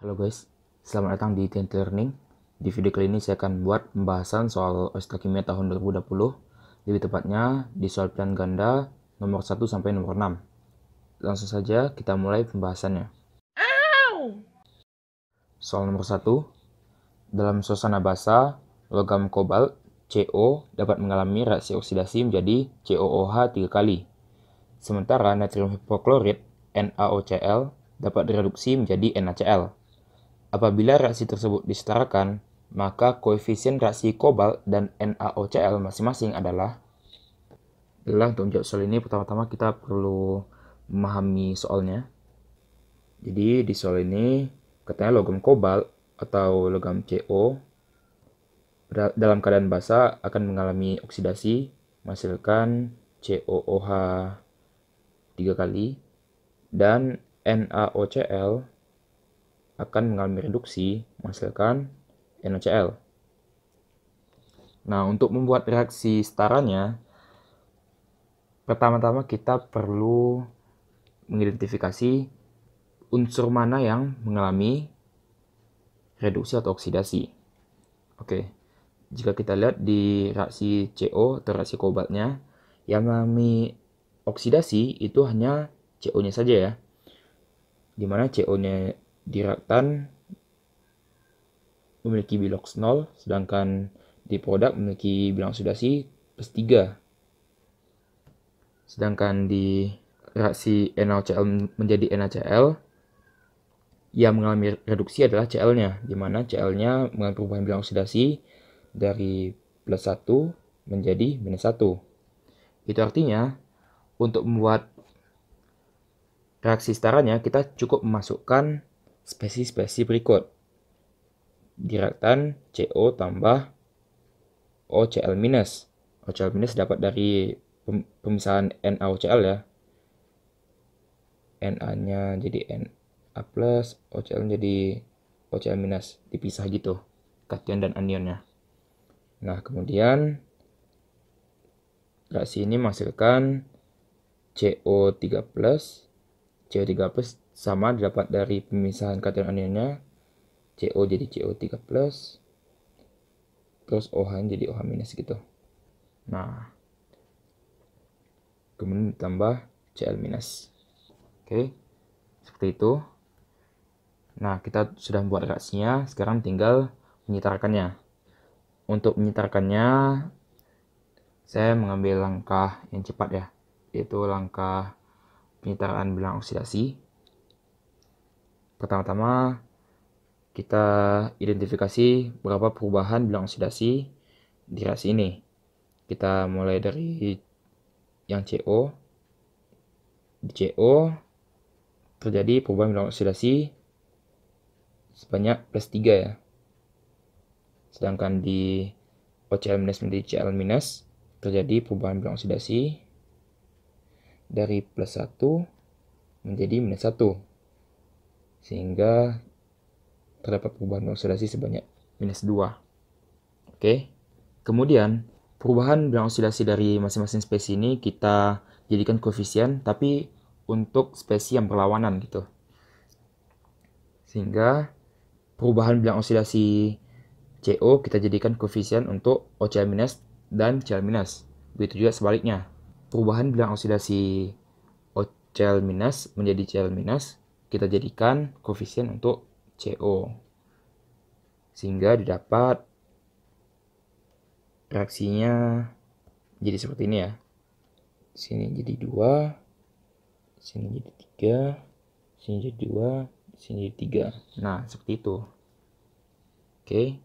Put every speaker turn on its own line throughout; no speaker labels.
Halo guys, selamat datang di TNT Learning. Di video kali ini saya akan buat pembahasan soal OSIS Kimia tahun 2020. Lebih tepatnya di soal pilihan ganda nomor 1 sampai nomor 6. Langsung saja kita mulai pembahasannya. Soal nomor 1. Dalam suasana basa, logam kobalt CO dapat mengalami reaksi oksidasi menjadi COOH 3 kali. Sementara natrium hipoklorit NaOCl dapat direduksi menjadi NaCl. Apabila reaksi tersebut disetarakan, maka koefisien reaksi kobalt dan NaOCl masing-masing adalah. Untuk menjawab soal ini, pertama-tama kita perlu memahami soalnya. Jadi di soal ini katanya logam kobalt atau logam CO dalam keadaan basa akan mengalami oksidasi menghasilkan COOH 3 kali dan NaOCl akan mengalami reduksi menghasilkan NaCl. Nah, untuk membuat reaksi setaranya, pertama-tama kita perlu mengidentifikasi unsur mana yang mengalami reduksi atau oksidasi. Oke, jika kita lihat di reaksi CO atau reaksi kobaltnya, yang mengalami oksidasi itu hanya CO-nya saja ya, dimana CO-nya di reaktan memiliki bilox 0, sedangkan di produk memiliki bilang oksidasi plus 3. Sedangkan di reaksi NaOCl menjadi NaCl, yang mengalami reduksi adalah Cl-nya, di mana Cl-nya mengalami perubahan bilang oksidasi dari plus 1 menjadi minus 1. Itu artinya, untuk membuat reaksi setaranya, kita cukup memasukkan spesies-spesies berikut. Di reaktan CO tambah OCl-. OCl- dapat dari pemisahan NaOCl ya. Na-nya jadi Na+, OCl jadi OCl-, dipisah gitu, kation dan anionnya. Nah, kemudian reaksi ini menghasilkan CO3+. CO3+ sama didapat dari pemisahan kation anionnya, CO jadi CO3+, terus OH jadi OH- gitu. Nah, kemudian ditambah Cl-. Oke, seperti itu. Nah, kita sudah membuat reaksinya, sekarang tinggal menyetarkannya. Untuk menyetarkannya, saya mengambil langkah yang cepat ya, yaitu langkah penyetaraan bilang oksidasi. Pertama-tama, kita identifikasi berapa perubahan bilang oksidasi di reaksi ini. Kita mulai dari yang CO. Di CO terjadi perubahan bilang oksidasi sebanyak plus 3 ya. Sedangkan di OCl- menjadi Cl- terjadi perubahan bilang oksidasi dari plus 1 menjadi minus 1. Sehingga terdapat perubahan bilang oksidasi sebanyak minus 2. Oke. Kemudian, perubahan bilang oksidasi dari masing-masing spesies ini kita jadikan koefisien, tapi untuk spesies yang berlawanan gitu. Sehingga perubahan bilang oksidasi CO kita jadikan koefisien untuk OCl- dan Cl-. Begitu juga sebaliknya. Perubahan bilang oksidasi OCl- menjadi Cl- kita jadikan koefisien untuk CO. Sehingga didapat reaksinya jadi seperti ini ya. Sini jadi 2, sini jadi 3, sini jadi 2, sini jadi 3. Nah, seperti itu. Oke.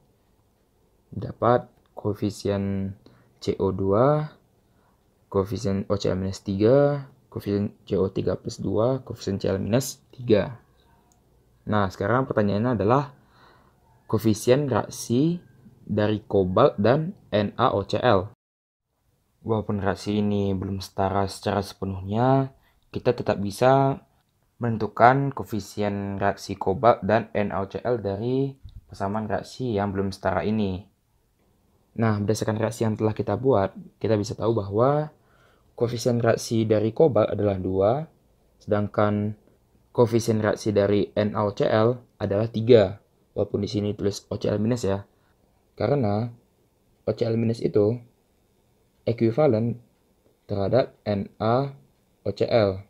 Dapat koefisien CO2, koefisien OCl-3, koefisien CO3+2, koefisien Cl-3. Nah, sekarang pertanyaannya adalah koefisien reaksi dari kobalt dan NaOCl. Walaupun reaksi ini belum setara secara sepenuhnya, kita tetap bisa menentukan koefisien reaksi kobalt dan NaOCl dari persamaan reaksi yang belum setara ini. Nah, berdasarkan reaksi yang telah kita buat, kita bisa tahu bahwa koefisien reaksi dari kobalt adalah 2, sedangkan koefisien reaksi dari NaOCl adalah 3. Walaupun di sini tulis OCl- ya. Karena OCl- itu ekuivalen terhadap NaOCl.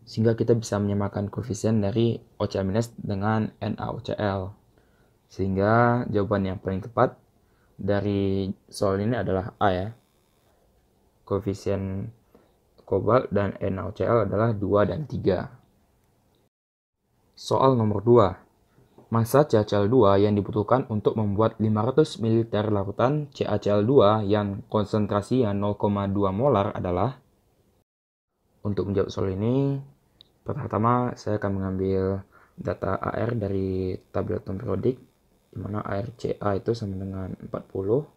Sehingga kita bisa menyamakan koefisien dari OCl- dengan NaOCl. Sehingga jawaban yang paling tepat dari soal ini adalah A ya. Koefisien kobalt dan NaOCl adalah 2 dan 3. Soal nomor 2. Massa CaCl2 yang dibutuhkan untuk membuat 500 ml larutan CaCl2 yang konsentrasinya 0,2 molar adalah. Untuk menjawab soal ini, pertama saya akan mengambil data AR dari tabel atom periodik, di mana ArCa itu sama dengan 40,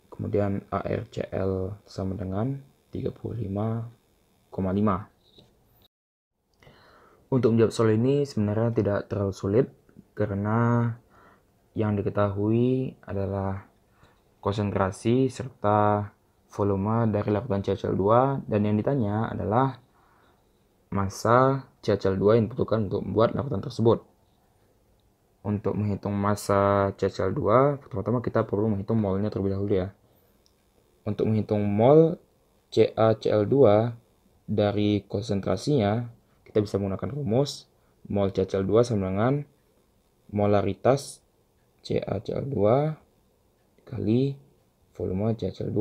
kemudian ArCl sama dengan 35,5. Untuk menjawab soal ini sebenarnya tidak terlalu sulit, karena yang diketahui adalah konsentrasi serta volume dari larutan CaCl2, dan yang ditanya adalah massa CaCl2 yang dibutuhkan untuk membuat larutan tersebut. Untuk menghitung massa CaCl2, pertama-tama kita perlu menghitung molnya terlebih dahulu ya. Untuk menghitung mol CaCl2 dari konsentrasinya, kita bisa menggunakan rumus mol CaCl2 sama dengan molaritas CaCl2 kali volume CaCl2.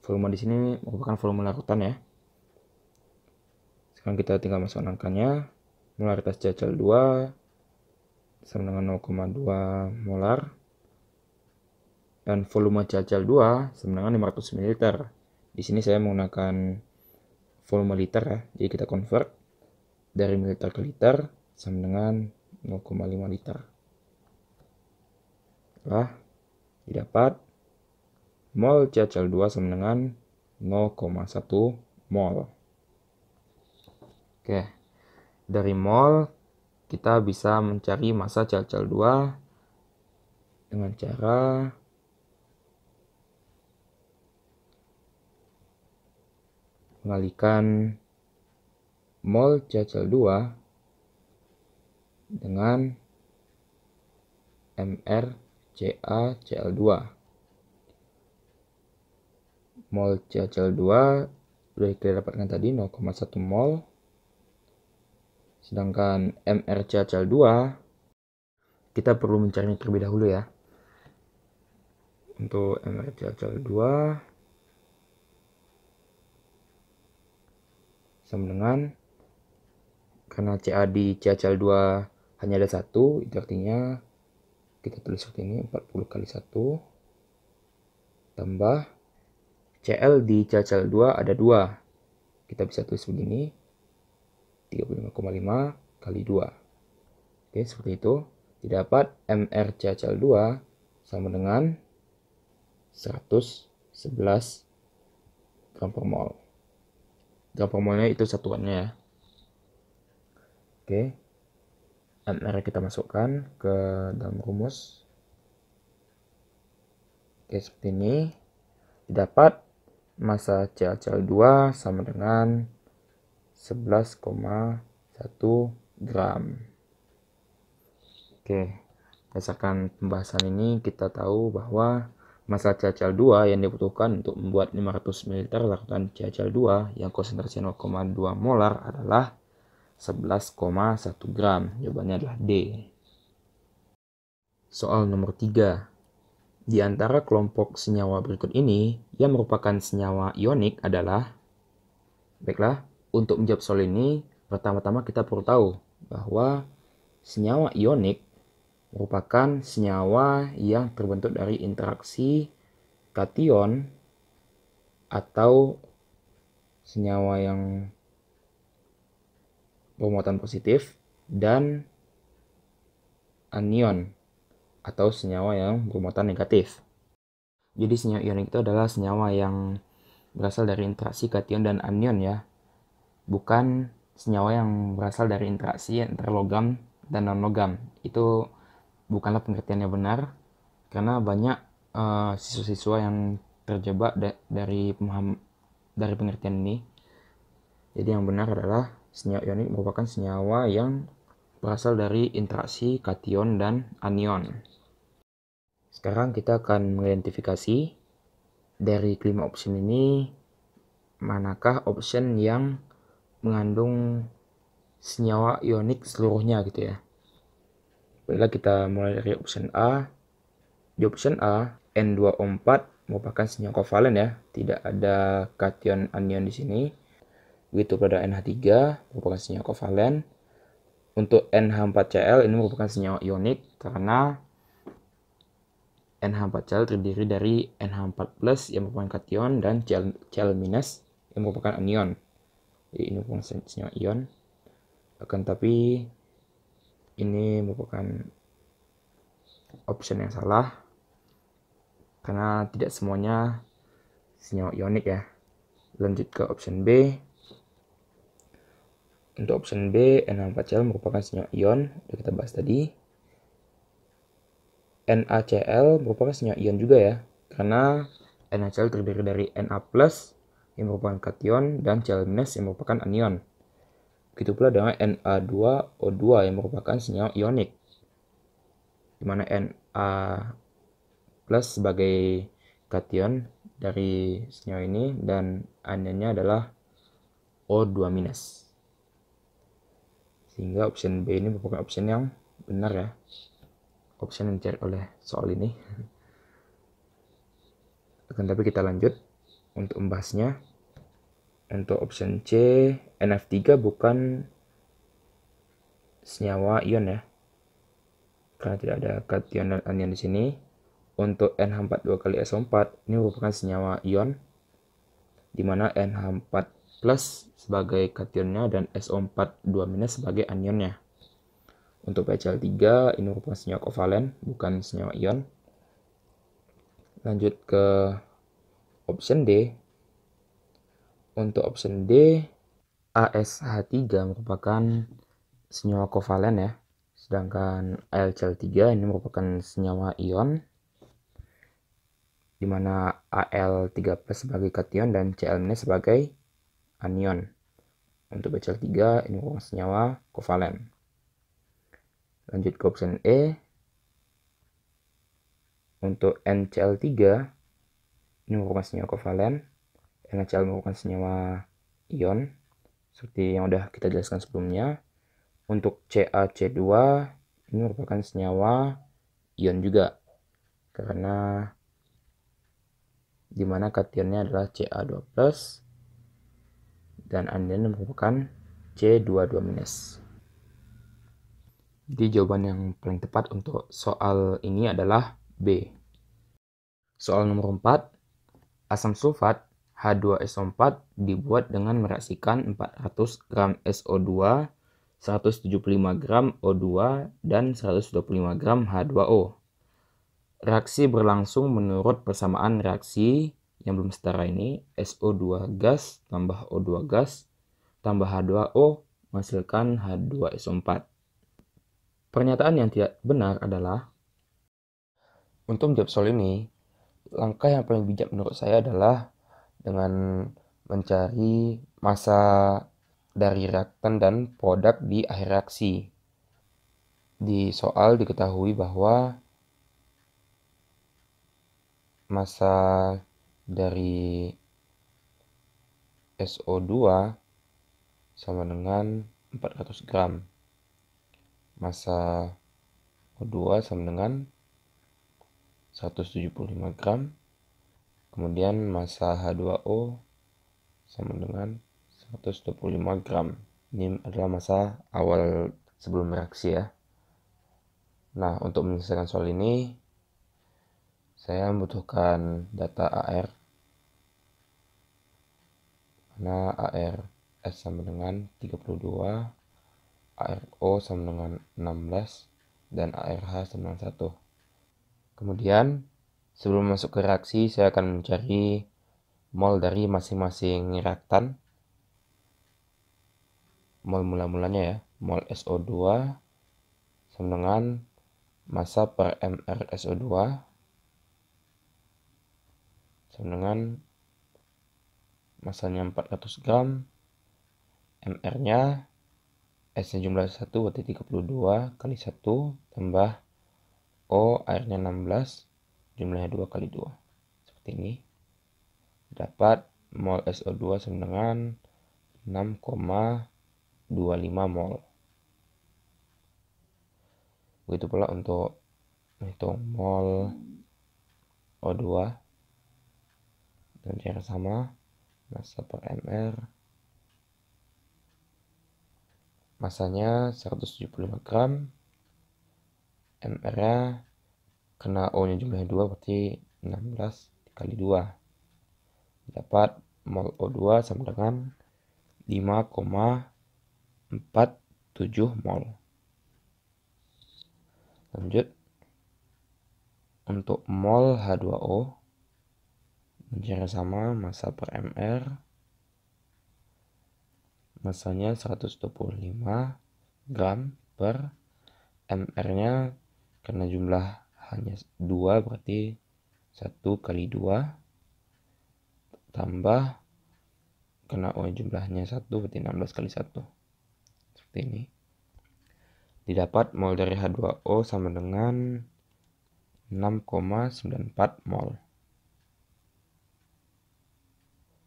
Volume di sini merupakan volume larutan ya. Sekarang kita tinggal masukkan angkanya. Molaritas CaCl2 sama dengan 0,2 molar. Dan volume CaCl2 sama dengan 500 ml. Di sini saya menggunakan volume liter ya. Jadi kita convert dari mililiter ke liter sama dengan 0,5 liter. Setelah didapat mol CaCl2 sama dengan 0,1 mol. Oke, dari mol kita bisa mencari massa CaCl2 dengan cara mengalihkan mol CaCl2 dengan mrCaCl2. Mol CaCl2 sudah kita dapatkan tadi 0,1 mol. Sedangkan mrCaCl2 kita perlu mencarinya terlebih dahulu ya. Untuk mrCaCl2 sama dengan, karena Ca di CaCl2 hanya ada 1, itu artinya kita tulis seperti ini, 40 kali 1 tambah Cl di CaCl2 ada 2. Kita bisa tulis begini, 35,5 kali 2. Oke, seperti itu. Didapat mrCaCl2 sama dengan 111 gram per mol. Gram per molnya itu satuannya ya. Oke, mr kita masukkan ke dalam rumus. Oke, seperti ini. Didapat massa CaCl2 sama dengan 11,1 gram. Oke, berdasarkan pembahasan ini kita tahu bahwa massa CaCl2 yang dibutuhkan untuk membuat 500 ml larutan CaCl2 yang konsentrasi 0,2 molar adalah 11,1 gram. Jawabannya adalah D. Soal nomor 3. Di antara kelompok senyawa berikut ini, yang merupakan senyawa ionik adalah. Baiklah, untuk menjawab soal ini, pertama-tama kita perlu tahu bahwa senyawa ionik merupakan senyawa yang terbentuk dari interaksi kation atau senyawa yang bermuatan positif dan anion atau senyawa yang bermuatan negatif. Jadi senyawa ionik itu adalah senyawa yang berasal dari interaksi kation dan anion ya, bukan senyawa yang berasal dari interaksi antara logam dan non-logam. Itu bukanlah pengertian yang benar, karena banyak siswa-siswa yang terjebak dari pengertian ini. Jadi yang benar adalah senyawa ionik merupakan senyawa yang berasal dari interaksi kation dan anion. Sekarang kita akan mengidentifikasi dari kelima option ini, manakah option yang mengandung senyawa ionik seluruhnya gitu ya. Baiklah, kita mulai dari option A. Di option A, N2O4 merupakan senyawa kovalen ya, tidak ada kation anion di sini. Begitu pada NH3 merupakan senyawa kovalen. Untuk NH4Cl ini merupakan senyawa ionik karena NH4Cl terdiri dari NH4+ yang merupakan kation dan Cl- yang merupakan anion. Jadi ini merupakan senyawa ion. Akan tapi ini merupakan option yang salah karena tidak semuanya senyawa ionik ya. Lanjut ke option B. Untuk option B, NH4Cl merupakan senyawa ion, yang kita bahas tadi. NaCl merupakan senyawa ion juga ya, karena NaCl terdiri dari Na+ yang merupakan kation dan Cl- yang merupakan anion. Begitu pula dengan Na2O2 yang merupakan senyawa ionik, di mana Na+ sebagai kation dari senyawa ini dan anionnya adalah O2-. Sehingga option B ini merupakan option yang benar ya, option yang dicari oleh soal ini. Akan tapi kita lanjut untuk membahasnya. Untuk option C, NF3 bukan senyawa ion ya, karena tidak ada kation dan anion di sini. Untuk NH4 2 kali SO4 ini merupakan senyawa ion, di mana NH4+ sebagai kationnya dan SO4 2- sebagai anionnya. Untuk PCl3 ini merupakan senyawa kovalen, bukan senyawa ion. Lanjut ke option D. Untuk option D, ASH3 merupakan senyawa kovalen ya, sedangkan AlCl3 ini merupakan senyawa ion, di mana Al3+ sebagai kation dan Cl- sebagai anion. Untuk BCl3 ini merupakan senyawa kovalen. Lanjut ke option E. Untuk NCl3 ini merupakan senyawa kovalen, NaCl merupakan senyawa ion seperti yang udah kita jelaskan sebelumnya. Untuk CaC2 ini merupakan senyawa ion juga, karena dimana kationnya adalah Ca2+ dan anionnya merupakan C22-. Jadi jawaban yang paling tepat untuk soal ini adalah B. Soal nomor 4, asam sulfat H2SO4 dibuat dengan mereaksikan 400 gram SO2, 175 gram O2, dan 125 gram H2O. Reaksi berlangsung menurut persamaan reaksi yang belum setara ini, SO2 gas tambah O2 gas tambah H2O menghasilkan H2SO4. Pernyataan yang tidak benar adalah, untuk menjawab soal ini, langkah yang paling bijak menurut saya adalah dengan mencari massa dari reaktan dan produk di akhir reaksi. Di soal diketahui bahwa massa dari SO2 sama dengan 400 gram. Massa O2 sama dengan 175 gram. Kemudian massa H2O sama dengan 125 gram. Ini adalah massa awal sebelum reaksi ya. Nah, untuk menyelesaikan soal ini, saya membutuhkan data AR. Karena AR S sama dengan 32, ARO sama dengan 16, dan ARH sama dengan 1. Kemudian, sebelum masuk ke reaksi, saya akan mencari mol dari masing-masing reaktan. Mol mula-mulanya ya, mol SO2 sama dengan massa per mR SO2 sama dengan massanya 400 gram, mR-nya S-nya jumlah 1 berarti 32 kali 1 tambah O airnya 16, jumlahnya 2 kali 2. Seperti ini. Dapat mol SO2 sama dengan 6,25 mol. Begitu pula untuk menghitung mol O2 dengan cara sama, massa per mR. Masanya 175 gram, mR-nya karena O-nya jumlahnya 2 berarti 16 kali 2. Dapat mol O2 sama dengan 5,47 mol. Lanjut, untuk mol H2O dengan cara sama, massa per mR, massanya 125 gram per mR-nya karena jumlah hanya 2 berarti 1 kali 2 tambah karena O jumlahnya 1 berarti 16 kali 1. Seperti ini. Didapat mol dari H2O sama dengan 6,94 mol.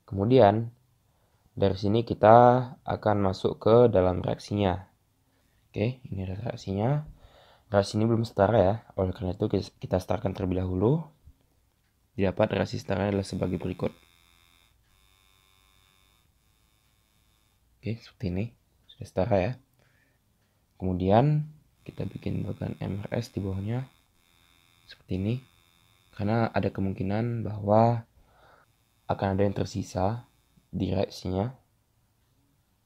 Kemudian dari sini kita akan masuk ke dalam reaksinya. Oke, ini adalah reaksinya. Reaksi ini belum setara ya, oleh karena itu kita setarkan terlebih dahulu. Didapat reaksi setaranya adalah sebagai berikut. Oke, seperti ini. Sudah setara ya. Kemudian kita bikin bagan MRS di bawahnya. Seperti ini. Karena ada kemungkinan bahwa akan ada yang tersisa di reaksinya.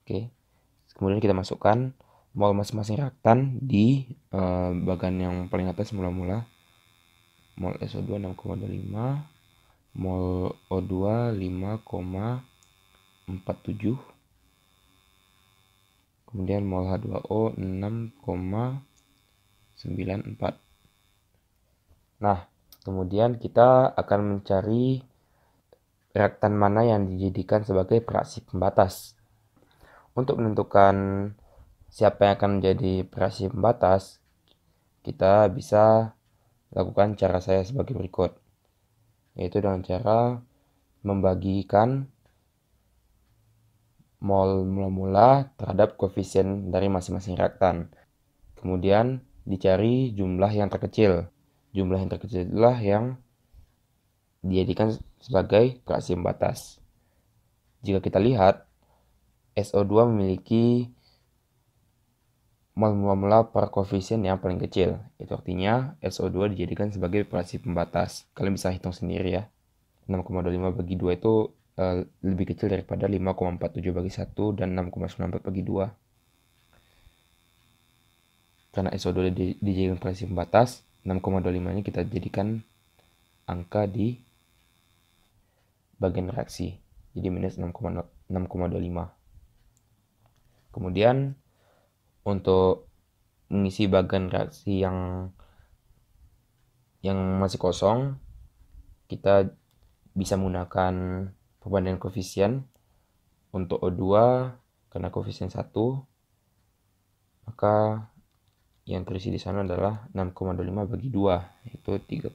Oke. Kemudian kita masukkan mol masing-masing reaktan di bagan yang paling atas mula-mula. Mol SO2 6,25, mol O2 5,47, kemudian mol H2O 6,94. Nah, kemudian kita akan mencari reaktan mana yang dijadikan sebagai reaksi pembatas. Untuk menentukan siapa yang akan menjadi reaksi pembatas, kita bisa lakukan cara saya sebagai berikut, yaitu dengan cara membagikan mol mula-mula terhadap koefisien dari masing-masing reaktan. Kemudian dicari jumlah yang terkecil. Jumlah yang terkecil itulah yang dijadikan sebagai reaksi pembatas. Jika kita lihat, SO2 memiliki mol mula per koefisien yang paling kecil. Itu artinya SO2 dijadikan sebagai reaksi pembatas. Kalian bisa hitung sendiri ya. 6,25 bagi 2 itu lebih kecil daripada 5,47 bagi 1 dan 6,94 bagi 2. Karena SO2 dijadikan reaksi pembatas, 6,25 ini kita jadikan angka di bagian reaksi. Jadi minus 6,25. Kemudian untuk mengisi bagian reaksi yang masih kosong, kita bisa menggunakan perbandingan koefisien. Untuk O2 karena koefisien 1, maka yang terisi di sana adalah 6,25 bagi 2, yaitu 3,125.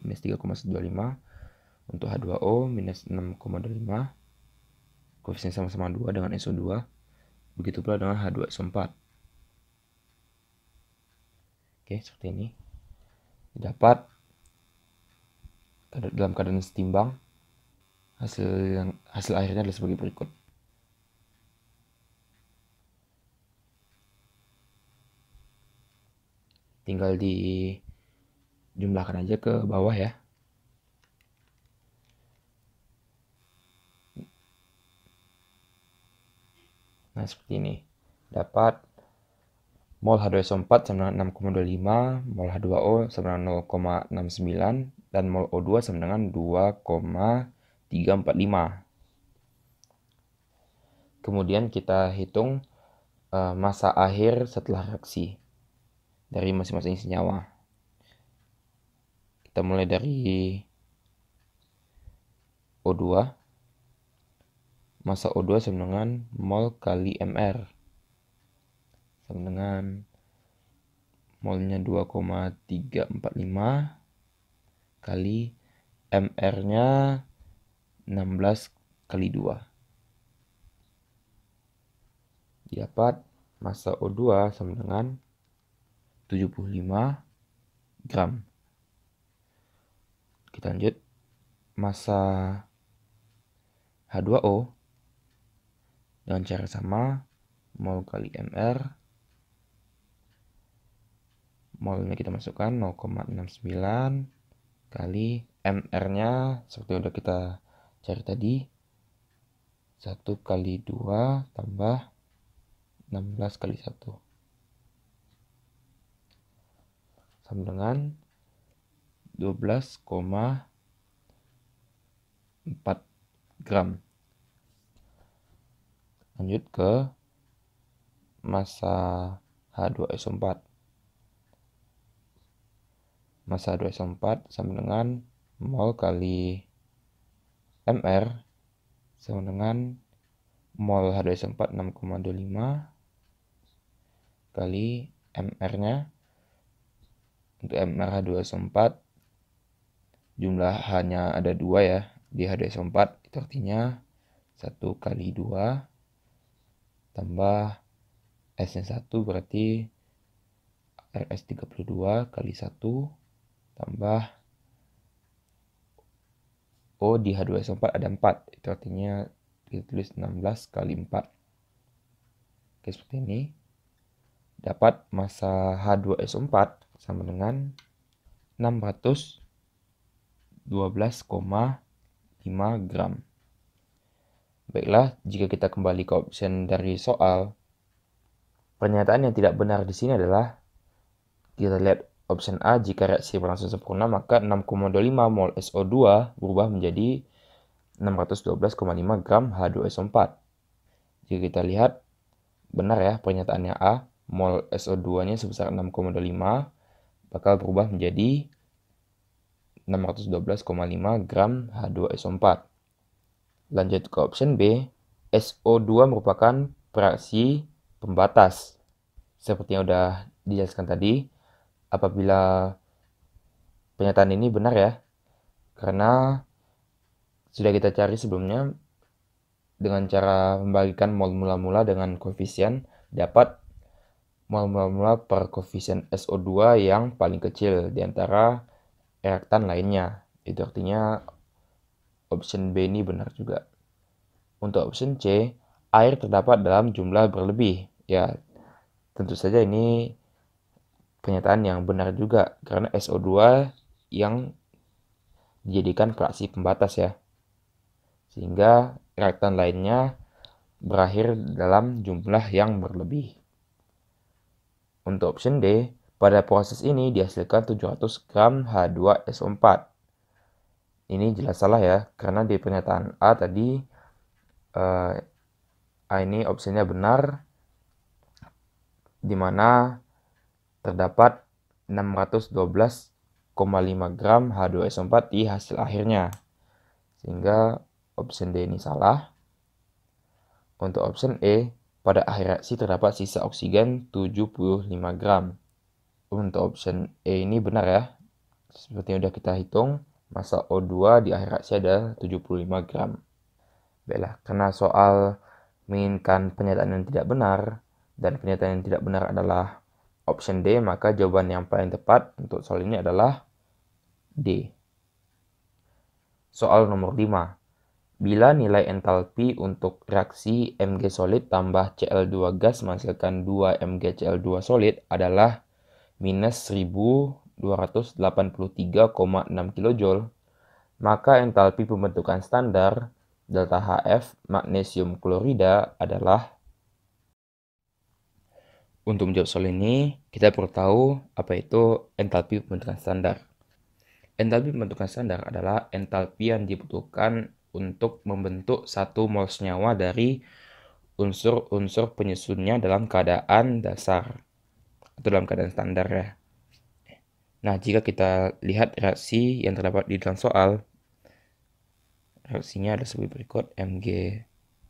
Minus 3,125. Untuk H2O minus 6,25. Koefisien sama-sama 2 dengan SO2. Begitu pula dengan H2SO4. Oke, seperti ini. Dapat dalam keadaan setimbang, hasil akhirnya adalah sebagai berikut. Tinggal dijumlahkan aja ke bawah ya. Nah, seperti ini. Dapat mol H2SO4 sama dengan 6,25, mol H2O sama dengan 0,69, dan mol O2 sama dengan 2,345. Kemudian kita hitung massa akhir setelah reaksi dari masing-masing senyawa. Kita mulai dari O2. massa O2 sama dengan mol kali MR. Sama dengan molnya 2,345 kali MR-nya 16 kali 2. Dapat massa O2 sama dengan 75 gram. Kita lanjut. Massa H2O dengan cara sama, mol kali MR. Molnya kita masukkan 0,69 kali MR-nya seperti yang udah kita cari tadi. 1 kali 2 tambah 16 kali 1. Sama dengan 12,4 gram. Lanjut ke massa H2SO4. Massa H2SO4 sama dengan mol kali MR sama dengan mol H2SO4 6,25 kali MR-nya. Untuk MR H2SO4 jumlah hanya ada 2 ya di H2SO4, itu artinya 1 kali 2 tambah S-nya 1 berarti RS32 kali 1 tambah O di H2SO4 ada 4, itu artinya kita tulis 16 kali 4. Oke, seperti ini. Dapat massa H2SO4 sama dengan 612,5 gram. Baiklah, jika kita kembali ke option dari soal, pernyataan yang tidak benar di sini adalah, kita lihat option A, jika reaksi berlangsung sempurna maka 6,25 mol SO2 berubah menjadi 612,5 gram H2SO4. Jika kita lihat, benar ya pernyataannya A, mol SO2-nya sebesar 6,25 bakal berubah menjadi 612,5 gram H2SO4. Lanjut ke option B, SO2 merupakan reaksi pembatas. Seperti yang udah dijelaskan tadi, apabila pernyataan ini benar ya, karena sudah kita cari sebelumnya dengan cara membagikan mol mula-mula dengan koefisien, dapat mol mula-mula per koefisien SO2 yang paling kecil di antara reaktan lainnya. Itu artinya option B ini benar juga. Untuk option C, air terdapat dalam jumlah berlebih. Ya, tentu saja ini pernyataan yang benar juga, karena SO2 yang dijadikan reaksi pembatas ya. Sehingga reaktan lainnya berakhir dalam jumlah yang berlebih. Untuk option D, pada proses ini dihasilkan 700 gram H2SO4. Ini jelas salah ya, karena di pernyataan A tadi, A ini opsinya benar, di mana terdapat 612,5 gram H2SO4 di hasil akhirnya. Sehingga option D ini salah. Untuk option E, pada akhir reaksi terdapat sisa oksigen 75 gram. Untuk option E ini benar ya. Seperti yang sudah kita hitung, massa O2 di akhir reaksi ada 75 gram. Baiklah, karena soal menginginkan pernyataan yang tidak benar, dan pernyataan yang tidak benar adalah option D, maka jawaban yang paling tepat untuk soal ini adalah D. Soal nomor 5. Bila nilai entalpi untuk reaksi Mg solid tambah Cl2 gas menghasilkan 2 MgCl2 solid adalah minus 1283,6 kJ, maka entalpi pembentukan standar delta HF magnesium klorida adalah. Untuk menjawab soal ini, kita perlu tahu apa itu entalpi pembentukan standar. Entalpi pembentukan standar adalah entalpi yang dibutuhkan untuk membentuk 1 mol senyawa dari unsur-unsur penyusunnya dalam keadaan dasar atau dalam keadaan standar ya. Nah, jika kita lihat reaksi yang terdapat di dalam soal, reaksinya ada sebagai berikut: Mg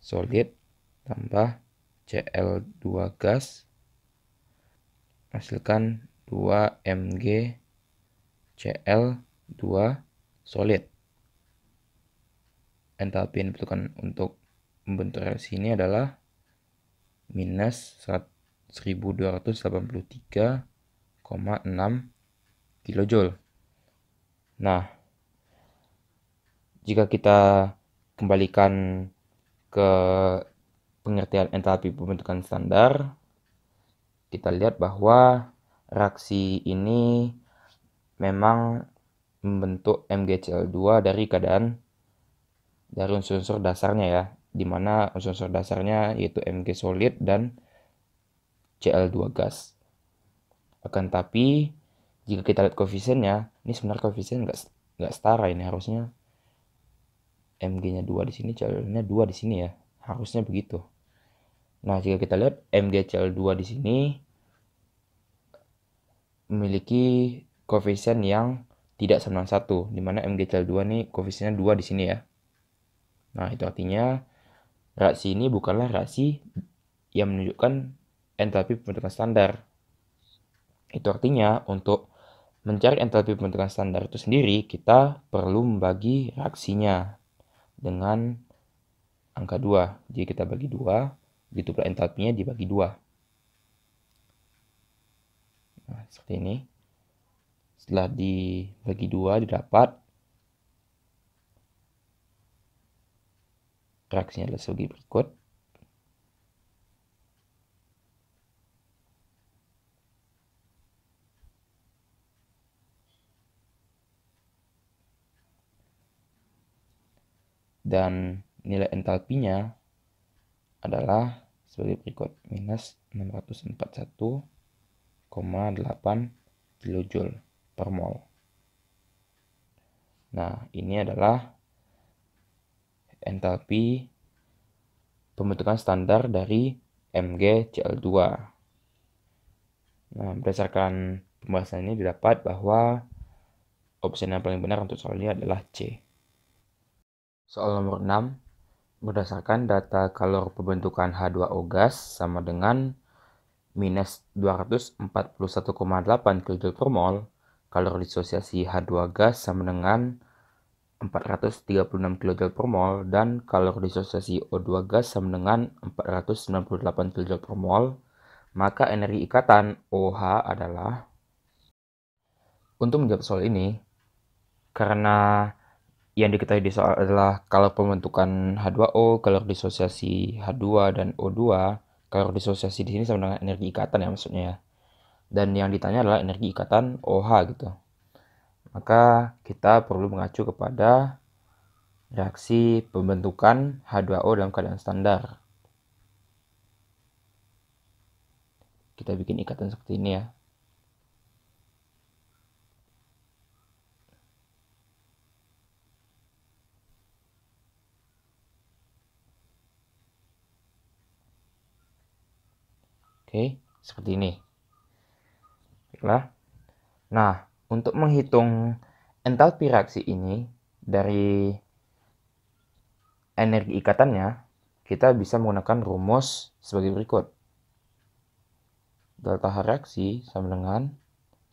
solid tambah Cl2 gas hasilkan 2 Mg Cl2 solid. Entalpi yang dibutuhkan untuk membentuk reaksi ini adalah minus 1283,6 kilojoule. Nah, jika kita kembalikan ke pengertian entalpi pembentukan standar, kita lihat bahwa reaksi ini memang membentuk MgCl2 dari keadaan dari unsur-unsur dasarnya ya, di mana unsur-unsur dasarnya yaitu Mg solid dan Cl2 gas. Akan tapi jika kita lihat koefisiennya, ini sebenarnya koefisien nggak setara, ini harusnya Mg-nya 2 di sini, Cl-nya 2 di sini ya. Harusnya begitu. Nah, jika kita lihat MgCl2 di sini memiliki koefisien yang tidak sama dengan 1, di mana MgCl2 nih koefisiennya 2 di sini ya. Nah, itu artinya reaksi ini bukanlah reaksi yang menunjukkan entalpi pembentukan standar. Itu artinya untuk mencari entalpi pembentukan standar itu sendiri, kita perlu membagi reaksinya dengan angka 2. Jadi kita bagi 2, begitu pula entalpinya dibagi 2. Nah, seperti ini. Setelah dibagi 2 didapat reaksinya adalah sebagai berikut. Dan nilai entalpinya adalah sebagai berikut, minus 641,8 kilojoule per mol. Nah, ini adalah entalpi pembentukan standar dari MgCl2. Nah, berdasarkan pembahasan ini didapat bahwa opsi yang paling benar untuk soal ini adalah C. Soal nomor 6, berdasarkan data kalor pembentukan H2O gas sama dengan minus 241,8 kJ per mol, kalor disosiasi H2 gas sama dengan 436 kJ per mol, dan kalor disosiasi O2 gas sama dengan 498 kJ per mol, maka energi ikatan OH adalah. Untuk menjawab soal ini, karena yang diketahui di soal adalah kalor pembentukan H2O, kalor disosiasi H2 dan O2. Kalor disosiasi di sini sama dengan energi ikatan ya maksudnya ya. Dan yang ditanya adalah energi ikatan OH gitu. Maka kita perlu mengacu kepada reaksi pembentukan H2O dalam keadaan standar. Kita bikin ikatan seperti ini ya. Oke, seperti ini. Baiklah. Nah, untuk menghitung entalpi reaksi ini dari energi ikatannya, kita bisa menggunakan rumus sebagai berikut. Delta H reaksi sama dengan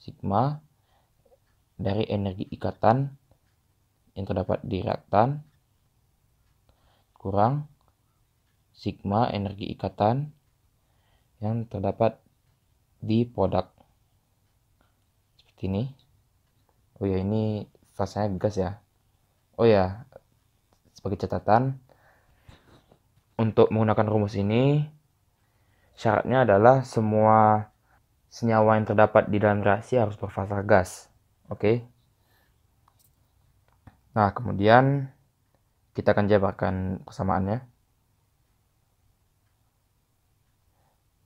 sigma dari energi ikatan yang terdapat di reaktan kurang sigma energi ikatan yang terdapat di produk. Seperti ini. Oh ya, ini fasanya gas ya. Oh ya, sebagai catatan, untuk menggunakan rumus ini, syaratnya adalah semua senyawa yang terdapat di dalam reaksi harus berfasa gas. Oke. Nah, kemudian kita akan jabarkan persamaannya.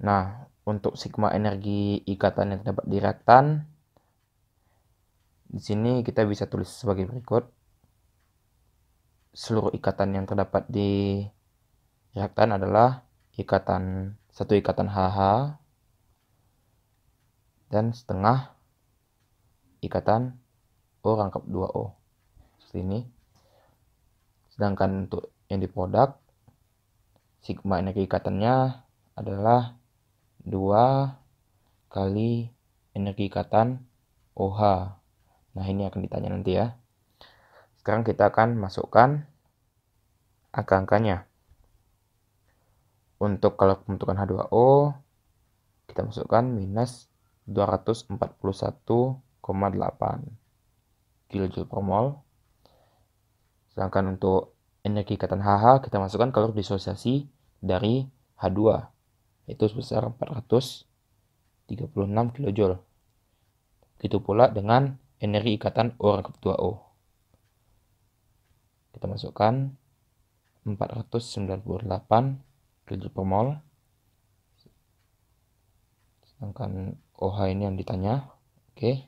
Nah, untuk sigma energi ikatan yang terdapat di reaktan, di sini kita bisa tulis sebagai berikut. Seluruh ikatan yang terdapat di reaktan adalah satu ikatan HH dan setengah ikatan O rangkap 2O. Seperti ini. Sedangkan untuk yang di produk, Sigma energi ikatannya adalah 2 kali energi ikatan OH. Nah, ini akan ditanya nanti ya. Sekarang kita akan masukkan angka-angkanya. Untuk kalau pembentukan H2O, kita masukkan minus 241,8 kJ per mol. Sedangkan untuk energi ikatan HH, kita masukkan kalau disosiasi dari H2, yaitu sebesar 436 kJ. Begitu pula dengan energi ikatan O-2O. Kita masukkan 498 kJ per mol. Sedangkan OH ini yang ditanya. Oke.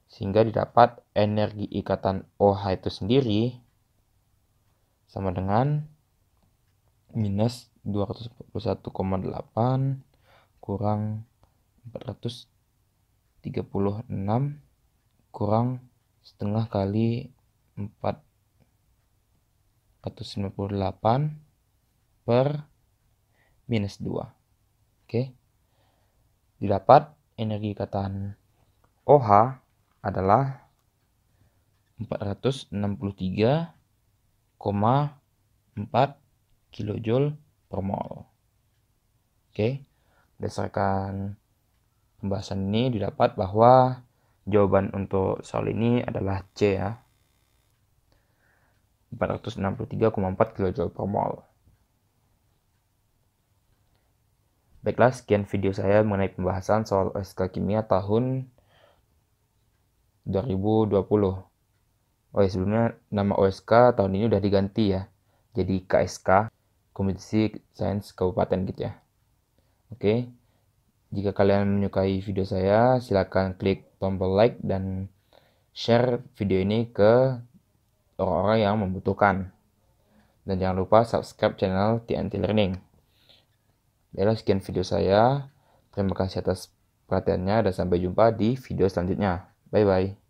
Sehingga didapat energi ikatan OH itu sendiri sama dengan minus 241,8 kurang 436 kurang setengah kali 498 per minus 2. Oke. Didapat energi ikatan OH adalah 463,4 kJ per mol. Oke. Berdasarkan pembahasan ini didapat bahwa jawaban untuk soal ini adalah C ya. 463,4 kJ per mol. Baiklah, sekian video saya mengenai pembahasan soal OSK Kimia tahun 2020. Oh ya, sebelumnya nama OSK tahun ini udah diganti ya. Jadi KSK, Komisi Sains Kabupaten gitu ya. Oke. Jika kalian menyukai video saya, silakan klik tombol like dan share video ini ke orang-orang yang membutuhkan. Dan jangan lupa subscribe channel TNT Learning. Baiklah, sekian video saya. Terima kasih atas perhatiannya dan sampai jumpa di video selanjutnya. Bye-bye.